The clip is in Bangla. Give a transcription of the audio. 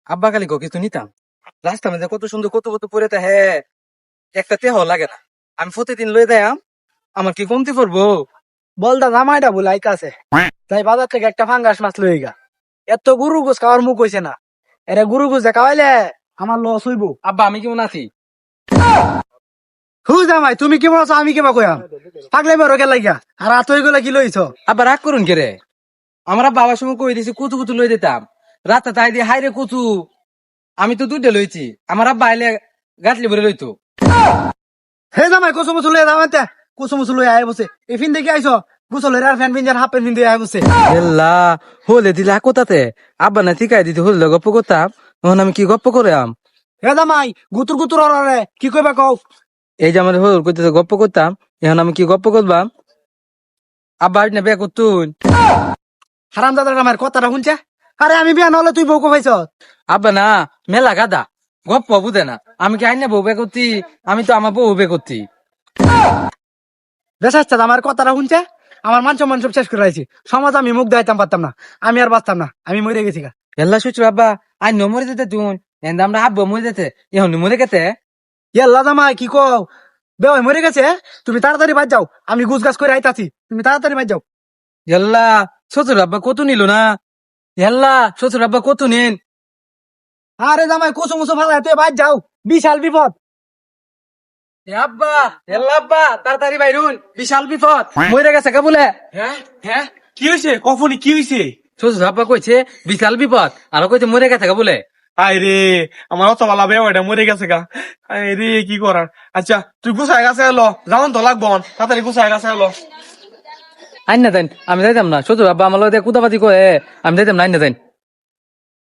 আব্বা খালি কিছু নিতাম রাস্তা মধ্যে কত সুন্দর কত কত পরে তা হে একটা তেহ লাগে না। আমি প্রতিদিন লই দেয়াম, আমার কি কমতি পড়বো? বলদা জামাইটা বুলাইতে আছে তাই বাজার থেকে একটা ফাঙ্গাস মাছ লই গা। এত গুরু গোস খাওয়ার মুখ হইছে না, এরে গুরু গোস খাওয়াইলে আমার লস হইব। আব্বা আমি কেমন আছি? হু জামাই তুমি কেমন আছো আমি কেমন কইয়াম, পাগলে বেরো গেল লাগিয়া আর রাত হয়ে গেলে কি লইছ? আব্বা রাগ করুন কে রে? আমরা বাবার সঙ্গে কই দিছি কুচু কুচু লই দিতাম, রাতে তাই দিয়ে হাইরে কুচু। আমি তো দুইটা লইছি, আমার আব্বা আইলে গাছলি ভরে লইতো। হে জামাই কুসু মুসু লইয়া যাওয়াতে কুসু মুসু লইয়া আয় বসে এফিন দেখে আইছো গুসল আর ফ্যান পিঞ্জার হাফ প্যান্ট পিন্ধে আয় বসে। এল্লা হলে দিলা কোথাতে? আব্বা না ঠিকাই দিতে হলে গপ্প করতাম, তখন আমি কি গপ্প করে আম? হে জামাই গুতুর গুতুর অরে কি কইবা কও? এই যে আমার হল করতে গপ্প করতাম, এখন আমি কি গপ্প করবাম? আব্বা না বে করতুন। হারাম দাদার আমার কথাটা শুনছে? আরে আমি বিয়া নহলে তুই বউকে পাইছ? আব্বা না মেলা গাদা গপ্প বুঝে না। আমি কি আইনে বউ বে করতি? আমি তো আমার বউ বে করতি। বেসাচ্ছা আমার কথাটা শুনছে? আমার মান সম্মান সব শেষ করে আইছি, সমাজ আমি মুখ দেখাইতাম পারতাম না, আমি আর বাঁচতাম না, আমি মরে গেছি গা। এল্লা শুচ্ছু আব্বা আই ন মরে যেতে তুন, এন্ড আমরা আব্বা মরে যেতে এখন মরে গেতে। ইয়াল্লা জামাই কি কও, বেওয়াই মরে গেছে? তুমি তাড়াতাড়ি বাদ যাও, আমি গুছ গাছ করে আইতাছি, তুমি তাড়াতাড়ি বাদ যাও। এল্লা শ্বশুর আব্বা কত নিল না? এল্লা শ্বশুর আব্বা কত নেন? আরে জামাই কুসু মুসু ফালাই তুই বাদ যাও, বিশাল বিপদ। এ আব্বা এল্লা আব্বা তাড়াতাড়ি বাইরুন, বিশাল বিপদ মরে গেছে কে বলে। হ্যাঁ হ্যাঁ কি হয়েছে কখনই কি হয়েছে? শ্বশুর আব্বা কইছে বিশাল বিপদ, আর কইছে মরে গেছে কে বলে। আয় রে আমার অত ভালো বে ওইটা মরে গেছে গা। আয় রে কি করার। আচ্ছা তুই গুছাই গেছে এলো যাওন তো লাগবো তাড়াতাড়ি গুছাই গেছে এলো। আইন না দেন, আমি যাইতাম না। শ্বশুর আব্বা আমার লগে কুদাবাদি কয়ে, আমি যাইতাম না, আইন না দেন।